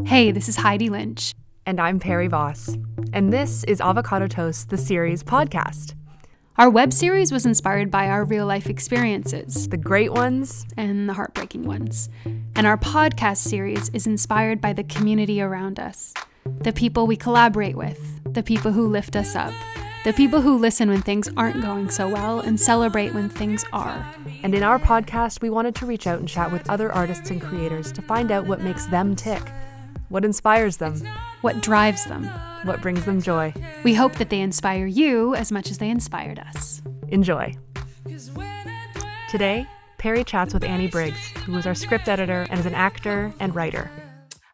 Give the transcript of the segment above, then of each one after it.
Hey, this is Heidi Lynch. And I'm Perrie Voss. And this is Avocado Toast, the series podcast. Our web series was inspired by our real life experiences, The great ones and the heartbreaking ones. And our podcast series is inspired by the community around us, the people we collaborate with, the people who lift us up, the people who listen when things aren't going so well and celebrate when things are. And in our podcast, we wanted to reach out and chat with other artists and creators to find out what makes them tick, what inspires them, what drives them, what brings them joy. We hope that they inspire you as much as they inspired us. Enjoy. Today, Perrie chats with Annie Briggs, who is our script editor and is an actor and writer.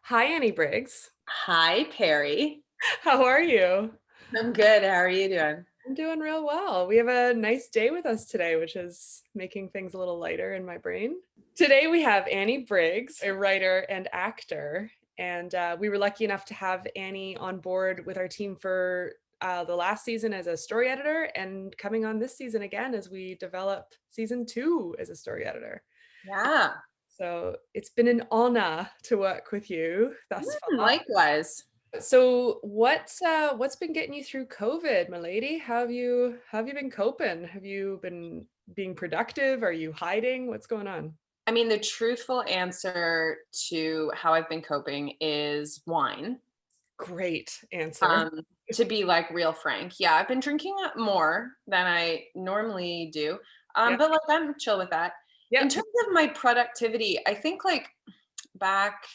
Hi, Annie Briggs. Hi, Perrie. How are you? I'm good. How are you doing? I'm doing real well. We have a nice day with us today, which is making things a little lighter in my brain. Today we have Annie Briggs, a writer and actor. And we were lucky enough to have Annie on board with our team for the last season as a story editor and coming on this season again as we develop season 2 as a story editor. Yeah. So it's been an honor to work with you thus far. Likewise. So what's been getting you through COVID, my lady? How have you been coping? Have you been being productive? Are you hiding? What's going on? I mean, the truthful answer to how I've been coping is wine. Great answer. To be like real frank. Yeah, I've been drinking more than I normally do. But like I'm chill with that. Yeah. In terms of my productivity, I think like back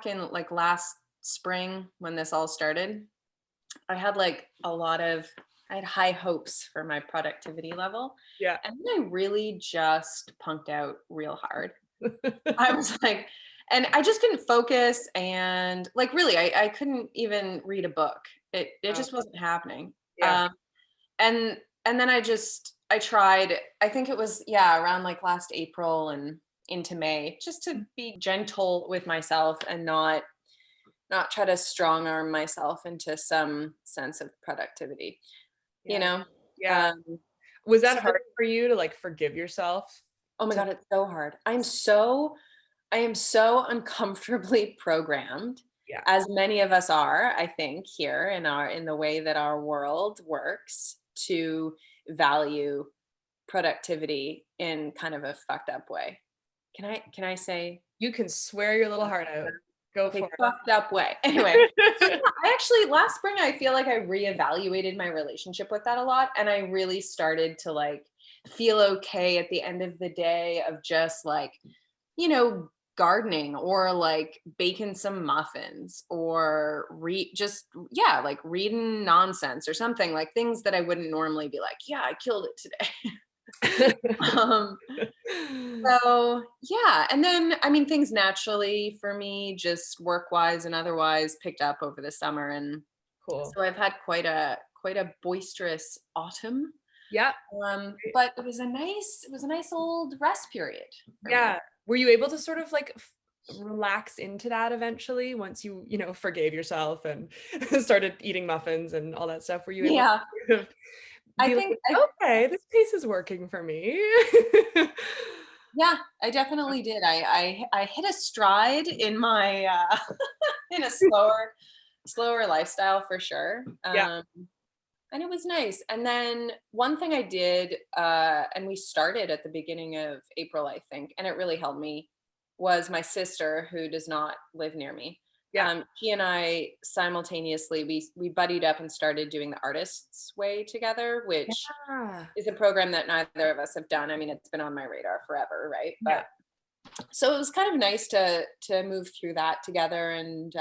in like last spring when this all started, I had high hopes for my productivity level. Yeah. And then I really just punked out real hard. I was like, and I just couldn't focus, and like really I couldn't even read a book. It just wasn't happening. Yeah. And then I tried, I think it was around like last April and into May, just to be gentle with myself and not try to strong arm myself into some sense of productivity. You know? Yeah. Was that hard for you to like forgive yourself? Oh my God, it's so hard. I am so uncomfortably programmed, as many of us are, I think, here in the way that our world works, to value productivity in kind of a fucked up way. Can I say? You can swear your little heart out. Go for it. Fucked up way. Anyway, I actually last spring I feel like I reevaluated my relationship with that a lot, and I really started to like feel okay at the end of the day of just like, gardening or like baking some muffins or like reading nonsense or something, like things that I wouldn't normally be like, yeah, I killed it today. So yeah, and then I mean things naturally for me, just work-wise and otherwise, picked up over the summer, and cool. So I've had quite a boisterous autumn. Yeah. But it was a nice old rest period. Yeah. Were you able to sort of like relax into that eventually once you forgave yourself and started eating muffins and all that stuff? Were you able to sort of I think okay, this pace is working for me? Yeah, I definitely did. I hit a stride in my in a slower lifestyle for sure. And it was nice. And then one thing I did, and we started at the beginning of April, I think, and it really helped me, was my sister, who does not live near me. She and I simultaneously, we buddied up and started doing the Artist's Way together, which is a program that neither of us have done. I mean, it's been on my radar forever, right? But so it was kind of nice to move through that together, and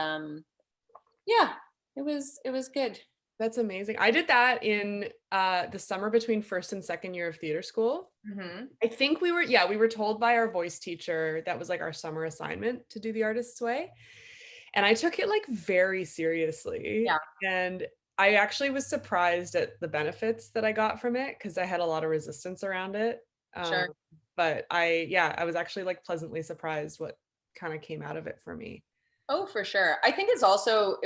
it was good. That's amazing. I did that in the summer between first and second year of theater school. Mm-hmm. I think we were told by our voice teacher that was like our summer assignment to do the Artist's Way. And I took it like very seriously. Yeah. And I actually was surprised at the benefits that I got from it, because I had a lot of resistance around it. Sure. But I was actually like pleasantly surprised what kind of came out of it for me. Oh, for sure. I think it's also,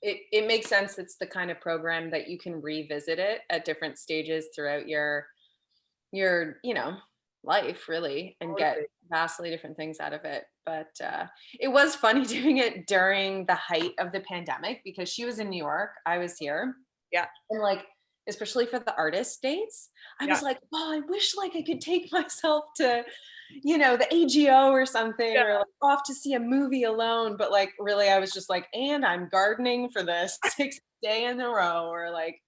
it makes sense. It's the kind of program that you can revisit it at different stages throughout your life really and get vastly different things out of it. But it was funny doing it during the height of the pandemic because she was in New York, I was here. Yeah. And like, especially for the artist dates, I was like, oh, I wish like I could take myself to, you know, the AGO or something, or like off to see a movie alone. But like, really, I was just like, and I'm gardening for the 6th day in a row, or like,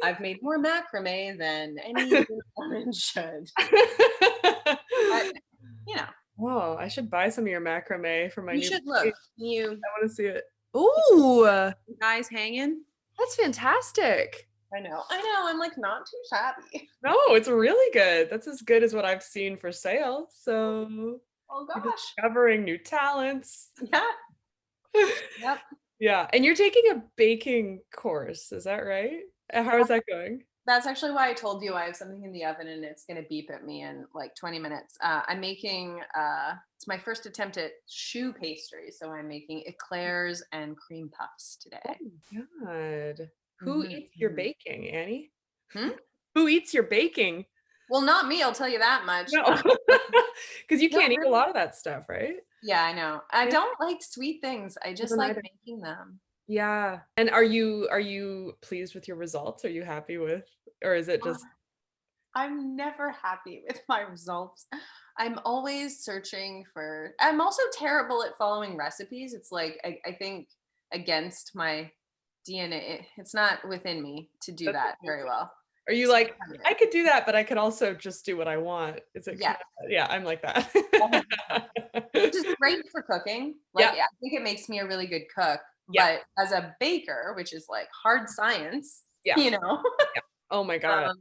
I've made more macrame than any woman should. But, you know. Oh, I should buy some of your macrame for my new. You should look. I want to see it. Ooh, guys hanging. That's fantastic. I know. I'm like not too shabby. No, it's really good. That's as good as what I've seen for sale. So, oh gosh, discovering new talents. Yeah. Yep. Yeah, and you're taking a baking course, is that right? How is that going? That's actually why I told you I have something in the oven and it's going to beep at me in like 20 minutes. I'm making, it's my first attempt at choux pastry. So I'm making eclairs and cream puffs today. Oh God. Who eats your baking, Annie? Hmm? Who eats your baking? Well, not me, I'll tell you that much. No, because you can't eat a lot of that stuff, right? Yeah, I know. I don't like sweet things. I just like making them. Yeah. And are you pleased with your results? Are you happy with, or is it just? I'm never happy with my results. I'm always searching for, I'm also terrible at following recipes. It's like, I think against my DNA, it's not within me to do that very well. Are you like, I could do that, but I could also just do what I want? Is it? Yeah. Yeah, I'm like that. Which is great for cooking. Like, I think it makes me a really good cook. But as a baker, which is like hard science, you know? Oh my God.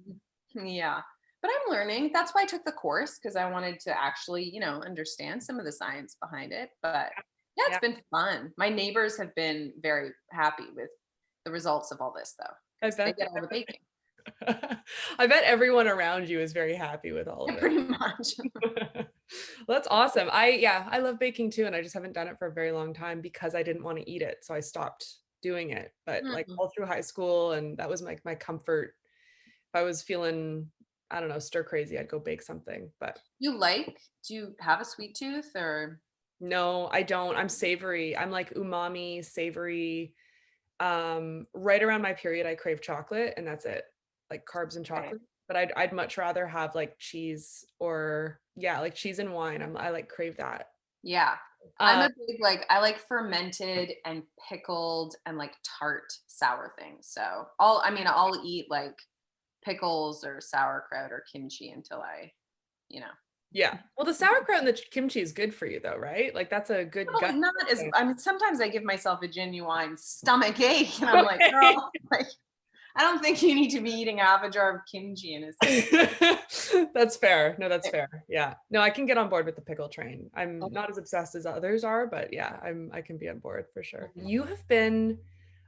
Yeah. But I'm learning. That's why I took the course, because I wanted to actually, you know, understand some of the science behind it. But yeah, it's been fun. My neighbors have been very happy with the results of all this, though. They get all the baking. I bet everyone around you is very happy with all of it. Pretty much. Well, that's awesome. I love baking too, and I just haven't done it for a very long time because I didn't want to eat it, so I stopped doing it. But like all through high school, and that was like my comfort. If I was feeling, I don't know, stir crazy, I'd go bake something. But do you have a sweet tooth or? No, I don't. I'm savory. I'm like umami, savory. Right around my period, I crave chocolate, and that's it. Like carbs and chocolate. But I'd much rather have like cheese or like cheese and wine. I like crave that. Yeah. I'm a big I like fermented and pickled and like tart sour things. So I'll eat like pickles or sauerkraut or kimchi until I, you know. Yeah. Well, the sauerkraut and the kimchi is good for you though, right? Like that's a good gut. Not as, sometimes I give myself a genuine stomach ache and I'm like, girl, like, I don't think you need to be eating half a jar of kimchi in a That's fair. No, that's fair. Yeah. No, I can get on board with the pickle train. I'm not as obsessed as others are, but yeah, I can be on board for sure. You have been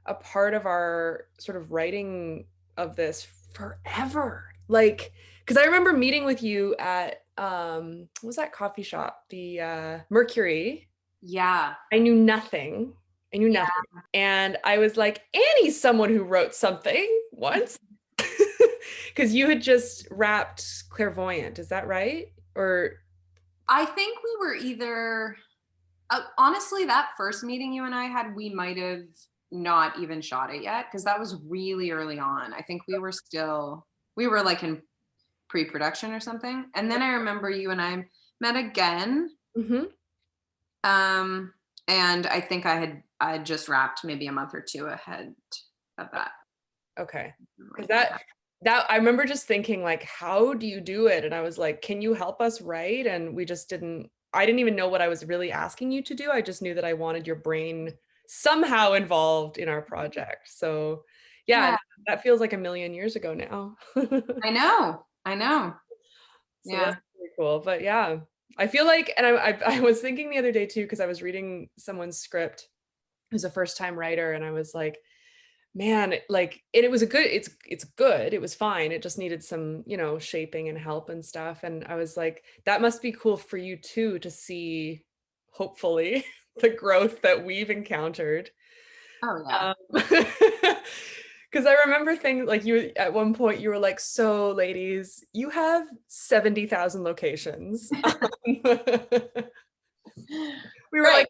a part of our sort of writing of this forever. Like, because I remember meeting with you at what was that coffee shop? The Mercury. Yeah. I knew nothing. And I was like, Annie's someone who wrote something once. Because you had just wrapped CLAIREvoyant, is that right? Or I think we were either honestly, that first meeting you and I had, we might have not even shot it yet, because that was really early on. I think we were like in pre-production or something. And then I remember you and I met again. And I think I had just wrapped maybe a month or two ahead of that. Okay. Because that I remember just thinking like, how do you do it? And I was like, can you help us write? And I didn't even know what I was really asking you to do. I just knew that I wanted your brain somehow involved in our project. So yeah. That feels like a million years ago now. I know. So that's really cool. But yeah, I feel like, and I was thinking the other day too, because I was reading someone's script who's a first time writer, and I was like, man, like, and it was it's good. It was fine. It just needed some, shaping and help and stuff. And I was like, that must be cool for you too, to see, hopefully, the growth that we've encountered. Oh yeah. Because I remember things like you at one point you were like, so ladies, you have 70,000 locations. We were Right. like,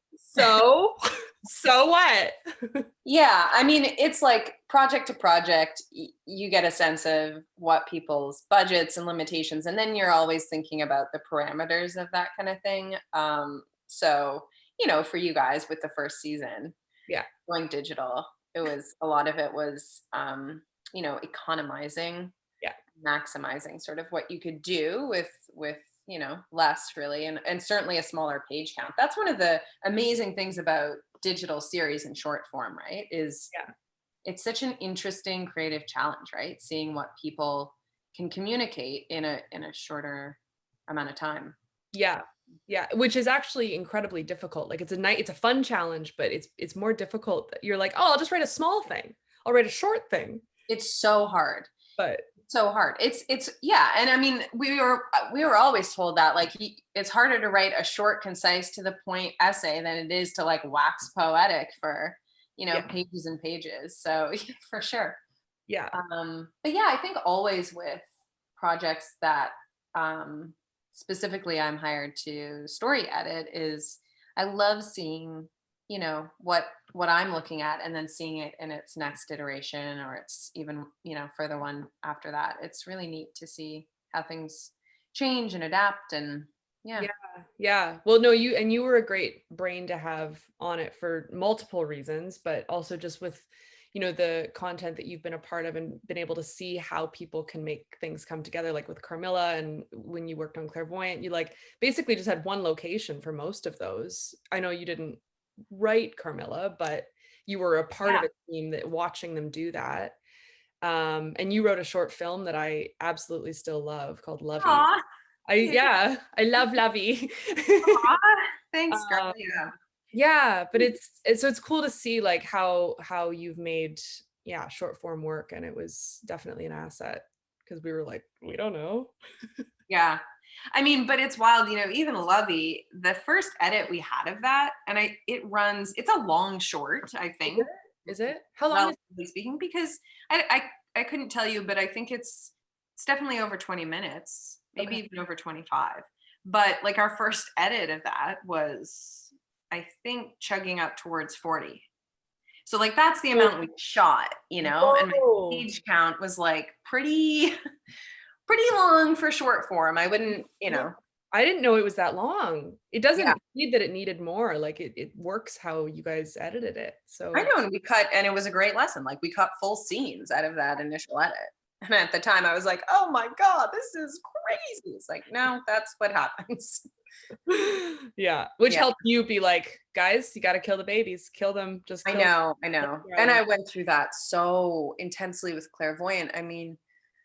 so what? Yeah, I mean, it's like project to project, you get a sense of what people's budgets and limitations, and then you're always thinking about the parameters of that kind of thing. So, for you guys with the first season, Yeah. going digital, a lot of it was, economizing, Yeah. maximizing sort of what you could do with less really, and certainly a smaller page count. That's one of the amazing things about digital series in short form, right? It's such an interesting creative challenge, right? Seeing what people can communicate in a shorter amount of time. Yeah. Yeah, which is actually incredibly difficult. Like it's a fun challenge, but it's more difficult. You're like, oh, I'll just write a small thing. I'll write a short thing. It's so hard. But so hard. It's yeah, and I mean, we were always told that like it's harder to write a short, concise, to the point essay than it is to like wax poetic for pages and pages. So for sure. Yeah. But yeah, I think always with projects that specifically I'm hired to story edit is I love seeing what I'm looking at and then seeing it in its next iteration, or it's even further one after that. It's really neat to see how things change and adapt. And yeah. Well, no, you were a great brain to have on it for multiple reasons, but also just with the content that you've been a part of and been able to see how people can make things come together, like with Carmilla, and when you worked on CLAIREvoyant, you like basically just had one location for most of those. I know you didn't write Carmilla, but you were a part of a team that watching them do that. And you wrote a short film that I absolutely still love called LUVVIE. I love LUVVIE. Thanks, girl. Yeah, but it's cool to see like how you've made short form work, and it was definitely an asset because we were like, we don't know. Yeah. I mean, but it's wild, even LUVVIE, the first edit we had of that, and it's a long short, I think. Is it? How long is it? Speaking, because I couldn't tell you, but I think it's definitely over 20 minutes, maybe even over 25. But like our first edit of that was, I think, chugging up towards 40. So like that's the amount we shot, and my page count was like pretty long for short form. I wouldn't, I didn't know it was that long. It doesn't need that it needed more. Like it works how you guys edited it. So I know, and we cut, and it was a great lesson. Like we cut full scenes out of that initial edit. And at the time I was like, oh my God, this is crazy. It's like, no, that's what happens. Yeah. Which helped you be like, guys, you got to kill the babies, kill them. Just I know. And I went through that so intensely with CLAIREvoyant. I mean,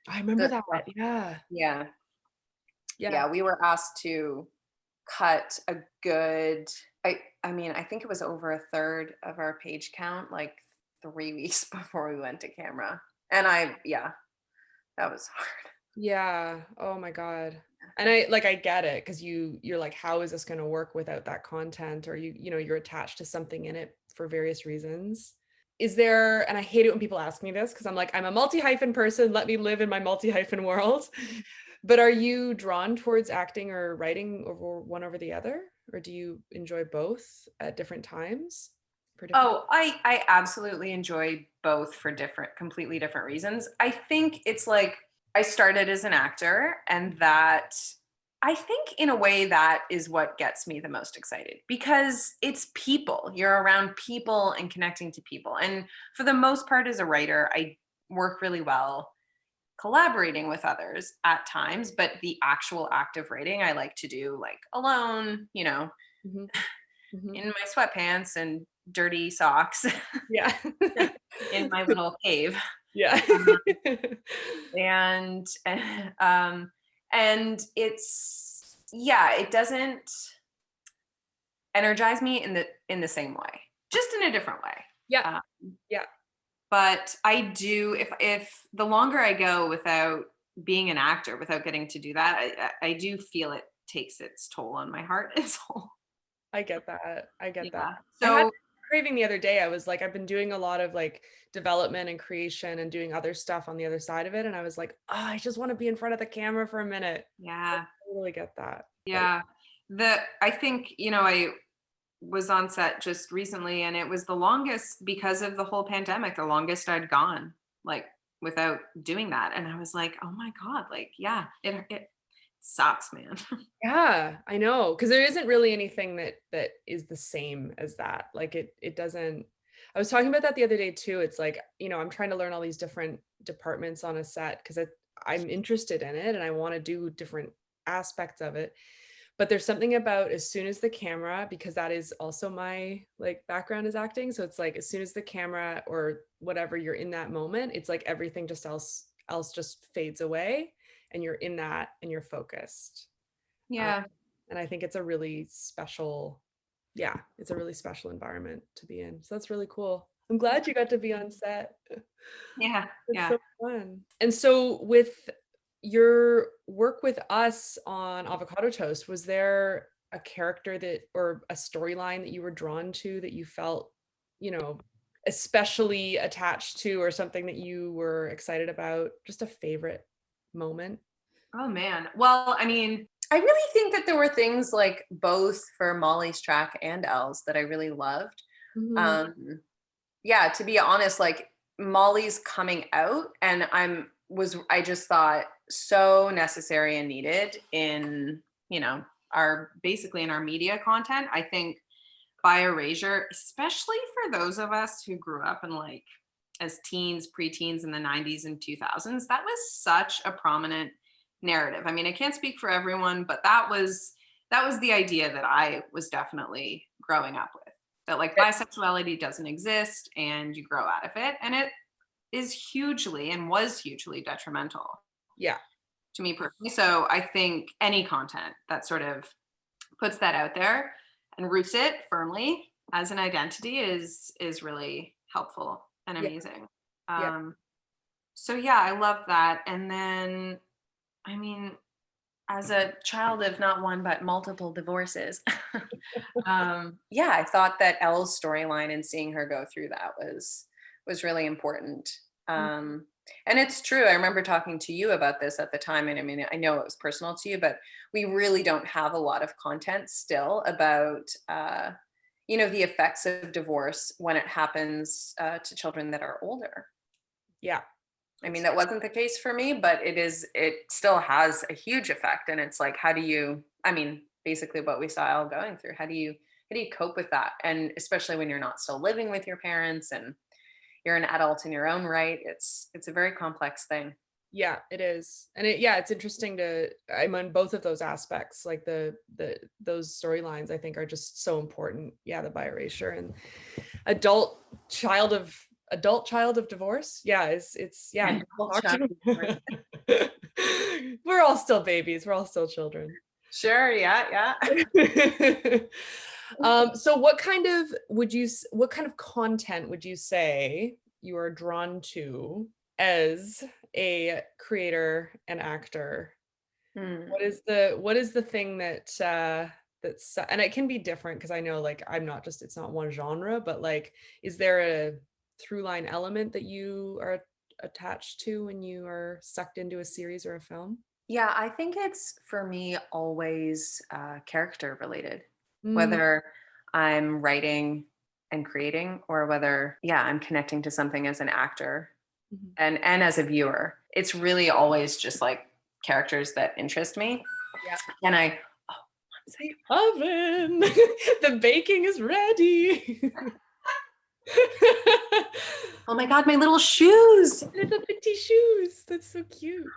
I remember that. Yeah. We were asked to cut a good, I mean, I think it was over a third of our page count, like 3 weeks before we went to camera. And that was hard. Yeah. Oh my God. And I get it, because you're like, how is this going to work without that content? Or you're attached to something in it for various reasons. Is there, and I hate it when people ask me this, because I'm like, I'm a multi-hyphen person, let me live in my multi-hyphen world. But are you drawn towards acting or writing over the other? Or do you enjoy both at different times? I absolutely enjoy both for completely different reasons. I think it's like, I started as an actor, and that I think in a way that is what gets me the most excited, because it's people. You're around people and connecting to people. And for the most part as a writer, I work really well collaborating with others at times, but the actual act of writing I like to do like alone, in my sweatpants and dirty socks. Yeah. In my little cave. Yeah. And it's it doesn't energize me in the same way, just in a different way. Yeah. But I do, if the longer I go without being an actor, without getting to do that, I do feel it takes its toll on my heart and soul. I get that. So craving the other day. I was like, I've been doing a lot of like development and creation and doing other stuff on the other side of it. And I was like, oh, I just want to be in front of the camera for a minute. Yeah. I totally get that. Yeah. I think, I was on set just recently, and it was the longest, because of the whole pandemic, the longest I'd gone like without doing that. And I was like, oh my God, like, yeah, it sucks, man. Yeah, I know. Cause there isn't really anything that is the same as that. Like it doesn't, I was talking about that the other day too. It's like, I'm trying to learn all these different departments on a set because I'm interested in it and I want to do different aspects of it. But there's something about as soon as the camera, because that is also my like background is acting. So it's like as soon as the camera or whatever you're in that moment, it's like everything just else just fades away and you're in that and you're focused. Yeah. And I think it's a really special, it's a really special environment to be in. So that's really cool. I'm glad you got to be on set. Yeah. It's so fun. And so with your work with us on Avocado Toast, was there a character or a storyline that you were drawn to that you felt, especially attached to, or something that you were excited about? Just a favorite moment? Oh man. Well, I mean, I really think that there were things like both for Molly's track and Elle's that I really loved. Mm-hmm. Yeah, to be honest, like Molly's coming out, and I just thought so necessary and needed in, our media content. I think by erasure, especially for those of us who grew up in like as teens, preteens in the 90s and 2000s, that was such a prominent narrative. I mean, I can't speak for everyone, but that was the idea that I was definitely growing up with, that like bisexuality doesn't exist and you grow out of it. And it is hugely and was hugely detrimental. Yeah. To me personally. So I think any content that sort of puts that out there and roots it firmly as an identity is really helpful and amazing. So yeah, I love that. And then, I mean, as a child of not one but multiple divorces, I thought that Elle's storyline and seeing her go through that was really important. And it's true. I remember talking to you about this at the time, and I mean, I know it was personal to you, but we really don't have a lot of content still about, the effects of divorce when it happens to children that are older. Yeah. I mean, that wasn't the case for me, but it still has a huge effect. And it's like, basically what we saw Elle going through, how do you cope with that? And especially when you're not still living with your parents and you're an adult in your own right, it's a very complex thing. Yeah, it is. And it's interesting I'm on both of those aspects, like those storylines I think are just so important. Yeah, the bi erasure and adult child of divorce. Yeah, it's we're all still babies, we're all still children. Sure. Yeah. So what kind of content would you say you are drawn to as a creator and actor? What is the thing that's and it can be different because I know like it's not one genre, but like is there a through line element that you are attached to when you are sucked into a series or a film? Yeah, I think it's for me always character related, whether I'm writing and creating or whether I'm connecting to something as an actor and as a viewer. It's really always just like characters that interest me. Yeah. And oven. The baking is ready. Oh my God, my little shoes. Little bitty shoes. That's so cute.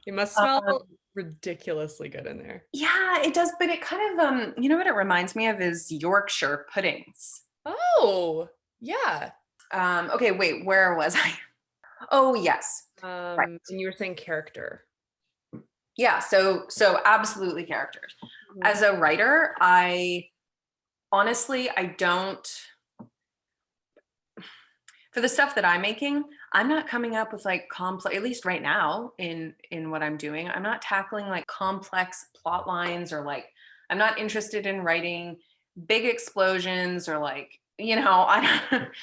It must smell ridiculously good in there. Yeah, it does. But it kind of, you know what it reminds me of is Yorkshire puddings. Oh, yeah. Okay, wait, where was I? Oh, yes. Right. And you were saying character. Yeah, so absolutely characters. As a writer, I don't, for the stuff that I'm making, I'm not coming up with like complex, at least right now in what I'm doing, I'm not tackling like complex plot lines or like, I'm not interested in writing big explosions or like you know,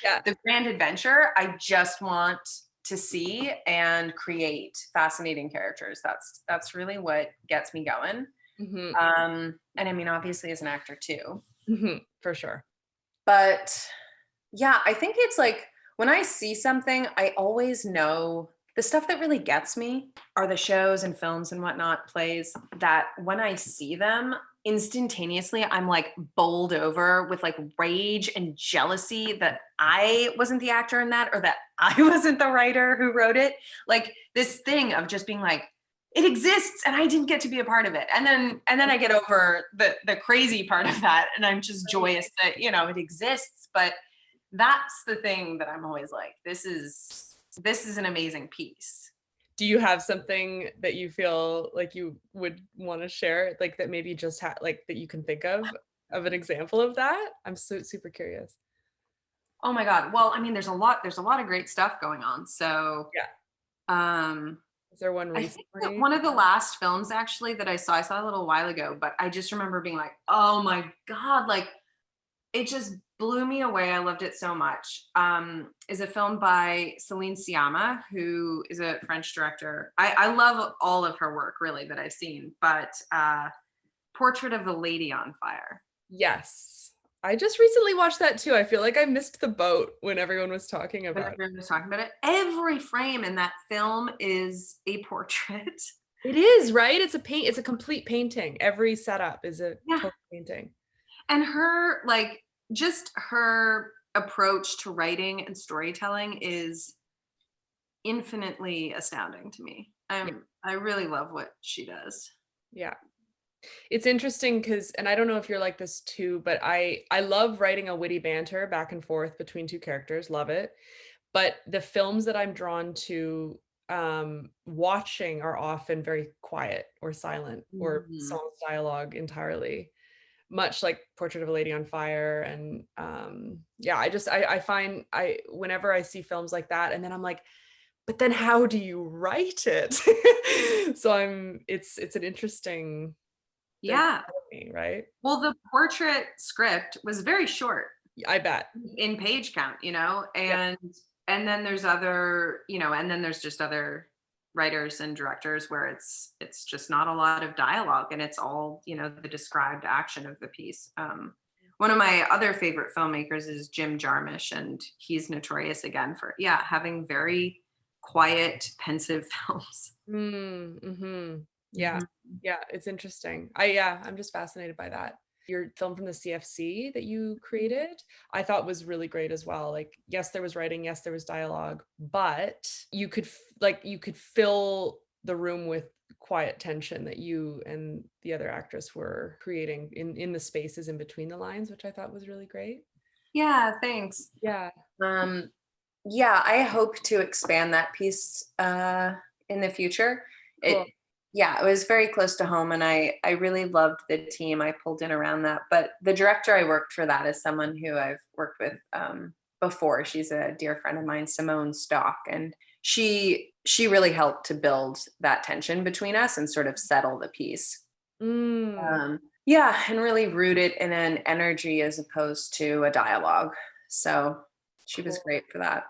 Yeah. the grand adventure, I just want to see and create fascinating characters. That's really what gets me going. And I mean, obviously as an actor too. For sure. But yeah, I think it's like when I see something, I always know the stuff that really gets me are the shows and films and whatnot, plays that when I see them, instantaneously, I'm like bowled over with like rage and jealousy that I wasn't the actor in that, or that I wasn't the writer who wrote it. Like this thing of just being like, it exists and I didn't get to be a part of it. And then I get over the crazy part of that. And I'm just joyous that, you know, it exists. But that's the thing that I'm always like, this is an amazing piece. Do you have something that you feel like you would want to share, like that maybe just like that you can think of an example of that? I'm so super curious. Oh my God. Well, I mean, there's a lot of great stuff going on. So yeah. Is there one recently? I think one of the last films actually that I saw a little while ago, but I just remember being like, oh my God, like it just blew me away. I loved it so much. Is a film by Celine Sciamma, who is a French director. I love all of her work really that I've seen, but Portrait of a Lady on Fire. Yes. I just recently watched that too. I feel like I missed the boat when everyone was talking about it. Every frame in that film is a portrait. It is, right? It's a complete painting. Every setup is a total painting. And her, like, just her approach to writing and storytelling is infinitely astounding to me. I really love what she does. Yeah. It's interesting because, and I don't know if you're like this too, but I love writing a witty banter back and forth between two characters. Love it. But the films that I'm drawn to watching are often very quiet or silent or songs dialogue entirely, much like Portrait of a Lady on Fire. And I find whenever I see films like that, and then I'm like, but then how do you write it? So it's an interesting right? Well, the portrait script was very short. I bet. In page count, you know, and then there's other, you know, and then there's just other writers and directors where it's just not a lot of dialogue and it's all, you know, the described action of the piece. One of my other favorite filmmakers is Jim Jarmusch, and he's notorious again for having very quiet, pensive films. Yeah. Yeah, it's interesting. I'm just fascinated by that. Your film from the CFC that you created, I thought was really great as well. Like, yes, there was writing, yes, there was dialogue, but you could fill the room with quiet tension that you and the other actress were creating in the spaces in between the lines, which I thought was really great. Yeah, thanks. Yeah. I hope to expand that piece in the future. Cool. It was very close to home, and I really loved the team I pulled in around that. But the director I worked for that is someone who I've worked with before. She's a dear friend of mine, Simone Stock, and she really helped to build that tension between us and sort of settle the piece. And really root it in an energy as opposed to a dialogue. So she was great for that.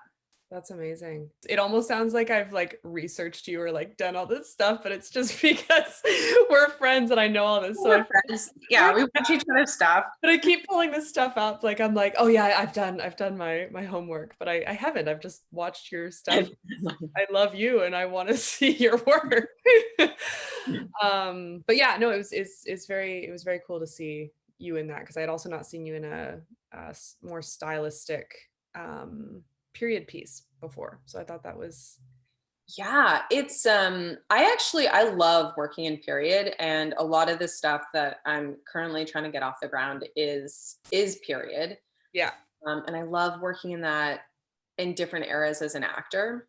That's amazing. It almost sounds like I've like researched you or like done all this stuff, but it's just because we're friends and I know all this. We're friends. Yeah, we watch each other's stuff. But I keep pulling this stuff up. Like I'm like, oh yeah, I've done my homework, but I haven't. I've just watched your stuff. I love you and I want to see your work. But yeah, no, it was very cool to see you in that, because I had also not seen you in a more stylistic period piece before. So I thought that was it's I love working in period, and a lot of the stuff that I'm currently trying to get off the ground is period. And I love working in that in different eras as an actor.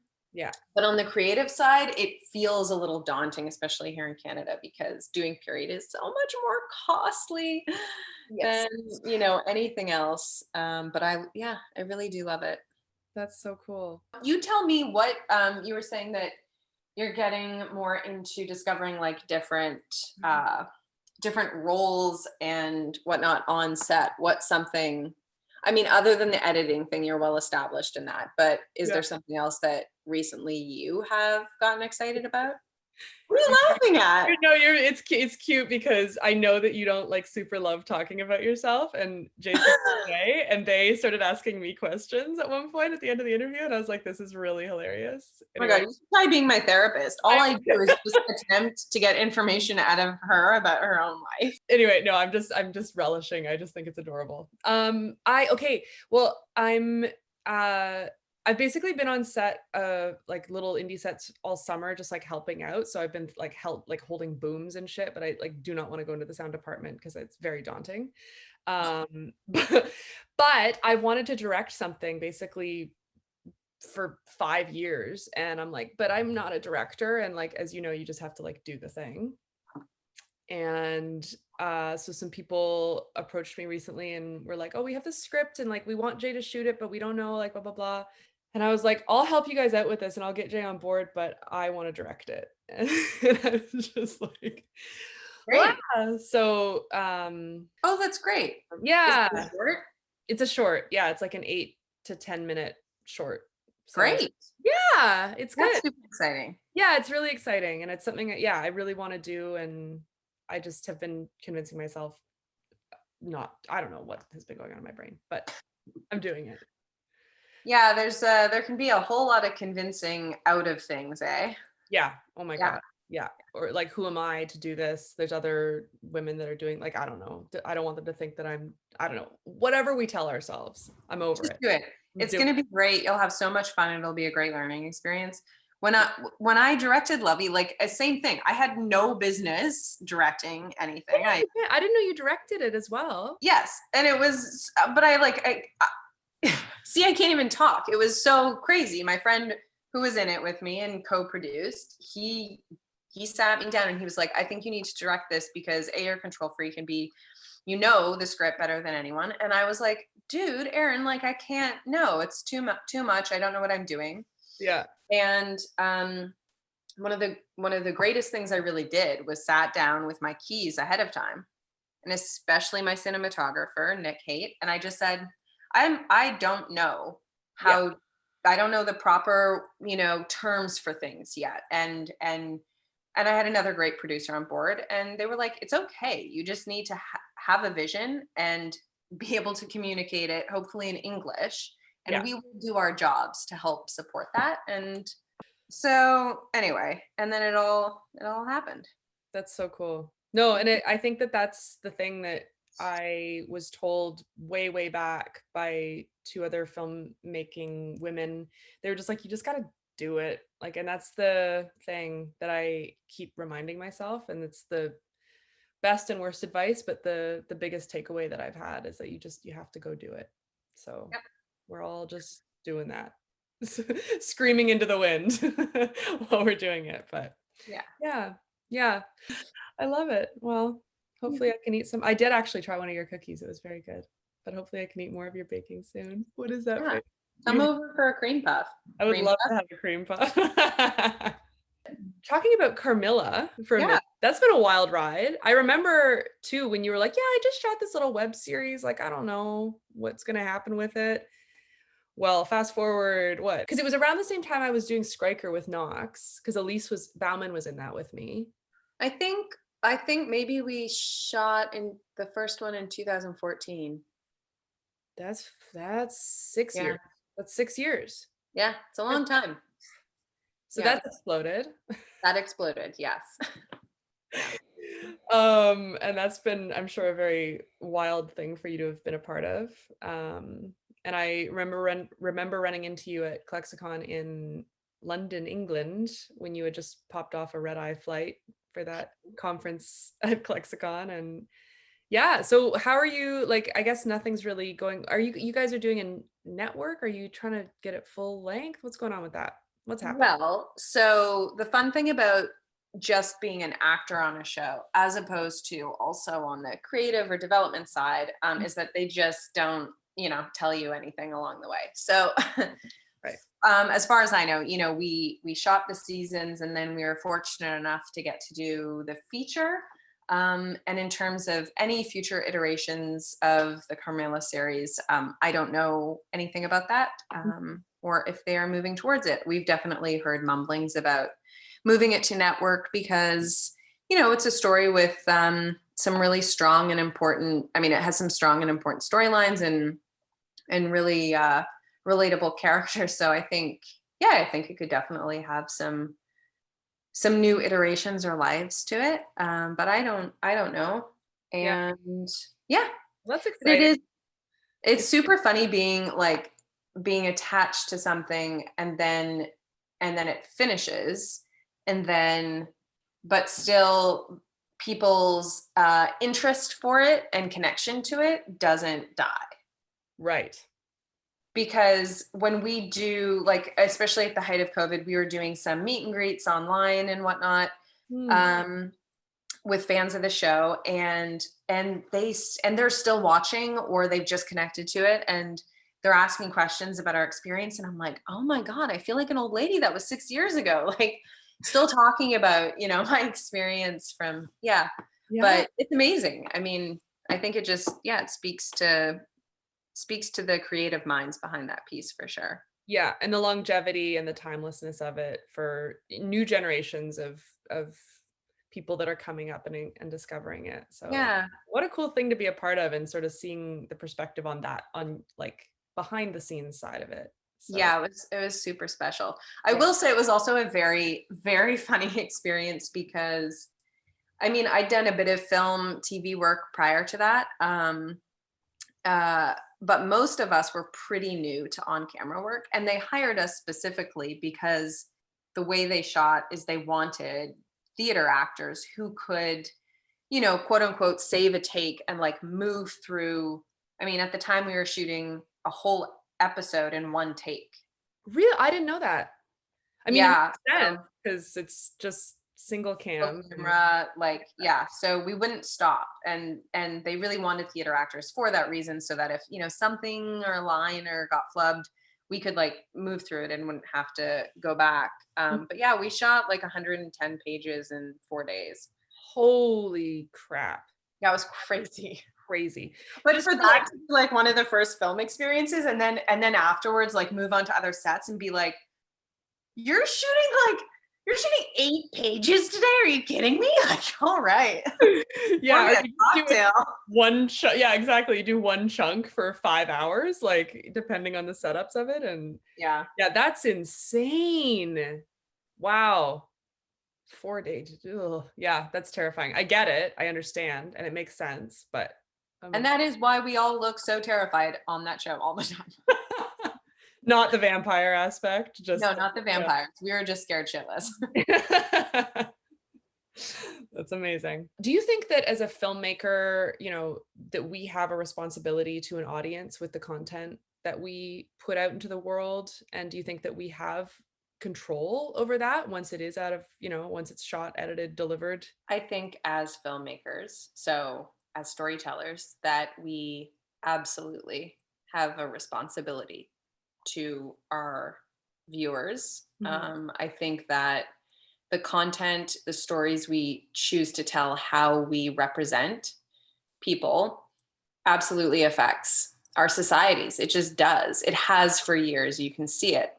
But on the creative side, it feels a little daunting, especially here in Canada, because doing period is so much more costly than, you know, anything else. But I really do love it. That's so cool. You tell me what you were saying that you're getting more into discovering like different roles and whatnot on set. What's something I mean, other than the editing thing, you're well established in that, but is Yeah. there something else that recently you have gotten excited about? What are you laughing at? No, it's cute because I know that you don't like super love talking about yourself, and Jason today, and they started asking me questions at one point at the end of the interview, and I was like, this is really hilarious. Oh my God, you should try being my therapist. All I do is just attempt to get information out of her about her own life. Anyway, no, I'm just relishing. I just think it's adorable. I've basically been on set like little indie sets all summer, just like helping out. So I've been like holding booms and shit, but I like do not want to go into the sound department because it's very daunting. But I wanted to direct something basically for 5 years, and I'm like, but I'm not a director, and like, as you know, you just have to like do the thing. And so some people approached me recently and were like, oh, we have this script and like we want Jay to shoot it, but we don't know, like blah blah blah. And I was like, I'll help you guys out with this and I'll get Jay on board, but I want to direct it. And I was just like, Great. wow. So oh, that's great. Yeah. Is it short? It's a short. Yeah, it's like an 8 to 10 minute short. So, Great. yeah, it's good. That's super exciting. Yeah, it's really exciting, and it's something that, yeah, I really want to do, and I just have been convincing myself I don't know what has been going on in my brain, but I'm doing it. Yeah, there can be a whole lot of convincing out of things, eh? Yeah. Oh my God. Yeah. Or like, who am I to do this? There's other women that are doing, like, I don't know. I don't want them to think that I don't know. Whatever we tell ourselves, I'm over Just it. do it. It's going to be great. You'll have so much fun. It'll be a great learning experience. When I directed LUVVIE, like same thing. I had no business directing anything. I didn't know you directed it as well. Yes, and it was, but I see, I can't even talk. It was so crazy. My friend who was in it with me and co-produced, he sat me down and he was like, I think you need to direct this because A, you're a control freak, and B, you know the script better than anyone. And I was like, dude, Aaron, like I can't, no, it's too much. I don't know what I'm doing. Yeah. And one of the greatest things I really did was sat down with my keys ahead of time, and especially my cinematographer, Nick Haight. And I just said, I don't know how, yeah. I don't know the proper, terms for things yet. And I had another great producer on board, and they were like, it's okay. You just need to have a vision and be able to communicate it, hopefully in English. And we will do our jobs to help support that. And so anyway, and then it all happened. That's so cool. No, and I think that that's the thing that I was told way, way back by 2 other filmmaking women. They were just like, you just got to do it. Like, and that's the thing that I keep reminding myself. And it's the best and worst advice, but the biggest takeaway that I've had is that you have to go do it. So we're all just doing that, screaming into the wind while we're doing it. But yeah, I love it. Well, hopefully I can eat some. I did actually try one of your cookies. It was very good, but hopefully I can eat more of your baking soon. What is that? Yeah. Come over for a cream puff. I would love to have a cream puff. Talking about Carmilla for a minute, that's been a wild ride. I remember too when you were like, yeah, I just shot this little web series. Like, I don't know what's going to happen with it. Well, fast forward, what? Because it was around the same time I was doing Skriker with Knox, because Elise Bauman was in that with me. I think maybe we shot in the first one in 2014. That's 6 years. That's 6 years. Yeah, it's a long time. So that's exploded. That exploded, yes. And that's been, I'm sure, a very wild thing for you to have been a part of. And I remember running into you at CLEXicon in London, England, when you had just popped off a red-eye flight for that conference at CLEXicon. And so how are you, like, I guess nothing's really going, you guys are doing a network? Are you trying to get it full length? What's going on with that? What's happening? Well, so the fun thing about just being an actor on a show, as opposed to also on the creative or development side, is that they just don't, tell you anything along the way. So right. As far as I know, we shot the seasons, and then we were fortunate enough to get to do the feature And in terms of any future iterations of the Carmilla series, I don't know anything about that, or if they are moving towards it. We've definitely heard mumblings about moving it to network because, you know, it's a story with some really strong and important, I mean, it has some strong and important storylines and really relatable characters. So I think it could definitely have some new iterations or lives to it. But I don't know. And yeah, That's but exciting. it's super funny being attached to something and then it finishes and then, but still people's interest for it and connection to it doesn't die. Right. Because when we do, like, especially at the height of COVID, we were doing some meet and greets online and whatnot with fans of the show, and they're still watching or they've just connected to it and they're asking questions about our experience, and I'm like, oh my God, I feel like an old lady that was 6 years ago, like still talking about, you know, my experience from but it's amazing. I mean, I think it just it speaks to the creative minds behind that piece for sure. Yeah, and the longevity and the timelessness of it for new generations of people that are coming up and discovering it. So what a cool thing to be a part of and sort of seeing the perspective on that, on like behind the scenes side of it. So. Yeah, it was super special. I will say it was also a very, very funny experience because, I mean, I'd done a bit of film, TV work prior to that. But most of us were pretty new to on-camera work, and they hired us specifically because the way they shot is they wanted theater actors who could, you know, quote unquote, save a take and like move through. I mean, at the time we were shooting a whole episode in one take. Really? I didn't know that. I mean, because it's just single camera, like so we wouldn't stop, and they really wanted theater actors for that reason, so that if, you know, something or a line or got flubbed, we could like move through it and wouldn't have to go back. But yeah, we shot like 110 pages in 4 days. Holy crap. Yeah, it was crazy. But just for that to be like one of the first film experiences, and then afterwards like move on to other sets and be like, you're shooting 8 pages today? Are you kidding me? Like, all right. Yeah. One yeah, exactly. You do one chunk for 5 hours, like depending on the setups of it. And yeah, that's insane. Wow. 4 days. Ugh. Yeah, that's terrifying. I get it. I understand. And it makes sense. But and that is why we all look so terrified on that show all the time. Not the vampire aspect. Just no, not the vampires. We were just scared shitless. That's amazing. Do you think that as a filmmaker, you know, that we have a responsibility to an audience with the content that we put out into the world? And do you think that we have control over that once it is out of, you know, once it's shot, edited, delivered? I think as filmmakers, so as storytellers, that we absolutely have a responsibility to our viewers. I think that the content, the stories we choose to tell, how we represent people absolutely affects our societies. It just does. It has for years. You can see it.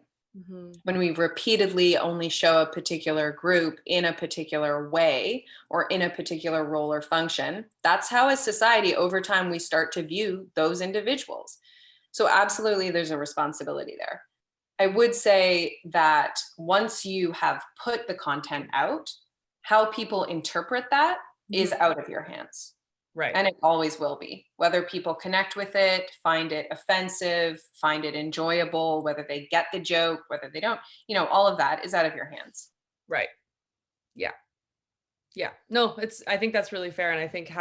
When we repeatedly only show a particular group in a particular way or in a particular role or function, that's how as society over time we start to view those individuals. So absolutely there's a responsibility there. I would say that once you have put the content out, how people interpret that is out of your hands. Right. And it always will be. Whether people connect with it, find it offensive, find it enjoyable, whether they get the joke, whether they don't, you know, all of that is out of your hands. Right. Yeah. Yeah. No, I think that's really fair. And I think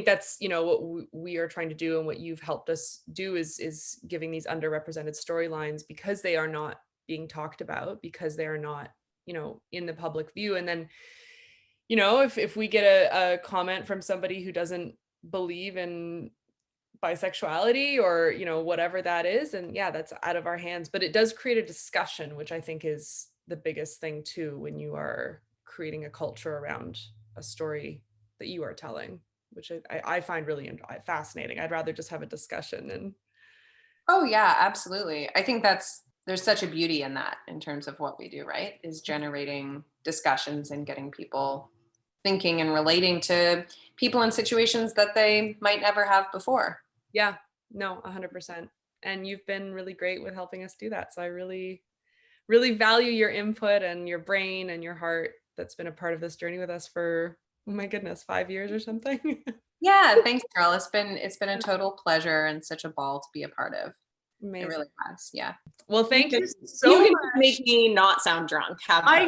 that's, you know, what we are trying to do and what you've helped us do is giving these underrepresented storylines because they are not being talked about, because they are not, you know, in the public view. And then, you know, if we get a comment from somebody who doesn't believe in bisexuality or, you know, whatever that is, and yeah, that's out of our hands. But it does create a discussion, which I think is the biggest thing too, when you are creating a culture around a story that you are telling, which I find really fascinating. I'd rather just have a discussion. And oh yeah, absolutely. I think there's such a beauty in that in terms of what we do, right? Is generating discussions and getting people thinking and relating to people in situations that they might never have before. Yeah, no, 100%. And you've been really great with helping us do that. So I really, really value your input and your brain and your heart that's been a part of this journey with us for, oh my goodness, 5 years or something. Yeah, thanks, girl. It's been a total pleasure and such a ball to be a part of. Amazing. It really has. Yeah. Well, thank you so much. Make me not sound drunk. I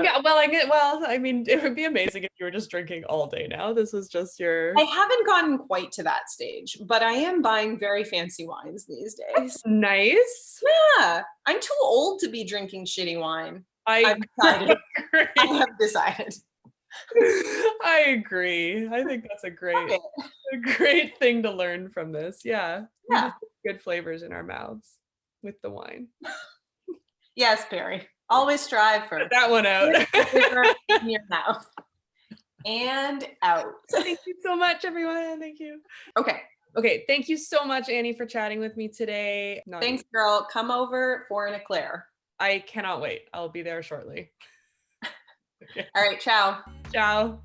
mean, it would be amazing if you were just drinking all day now. This is just your. I haven't gotten quite to that stage, but I am buying very fancy wines these days. That's nice. Yeah, I'm too old to be drinking shitty wine. I've decided. I have decided. I agree. I think that's a great thing to learn from this. Yeah. Yeah. Good flavors in our mouths with the wine. Yes, Perrie. Always strive for that one out. In your mouth. And out. Thank you so much, everyone. Thank you. Okay. Thank you so much, Annie, for chatting with me today. Thanks, girl. Come over for an eclair. I cannot wait. I'll be there shortly. Okay. All right. Ciao. Ciao.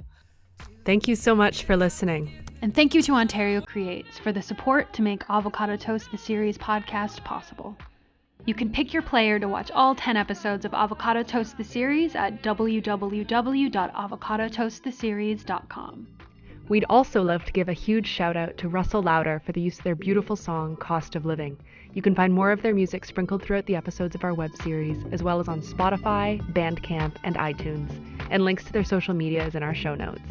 Thank you so much for listening. And thank you to Ontario Creates for the support to make Avocado Toast the Series podcast possible. You can pick your player to watch all 10 episodes of Avocado Toast the Series at www.avocadotoasttheseries.com. We'd also love to give a huge shout out to Russell Lauder for the use of their beautiful song, Cost of Living. You can find more of their music sprinkled throughout the episodes of our web series, as well as on Spotify, Bandcamp, and iTunes, and links to their social media is in our show notes.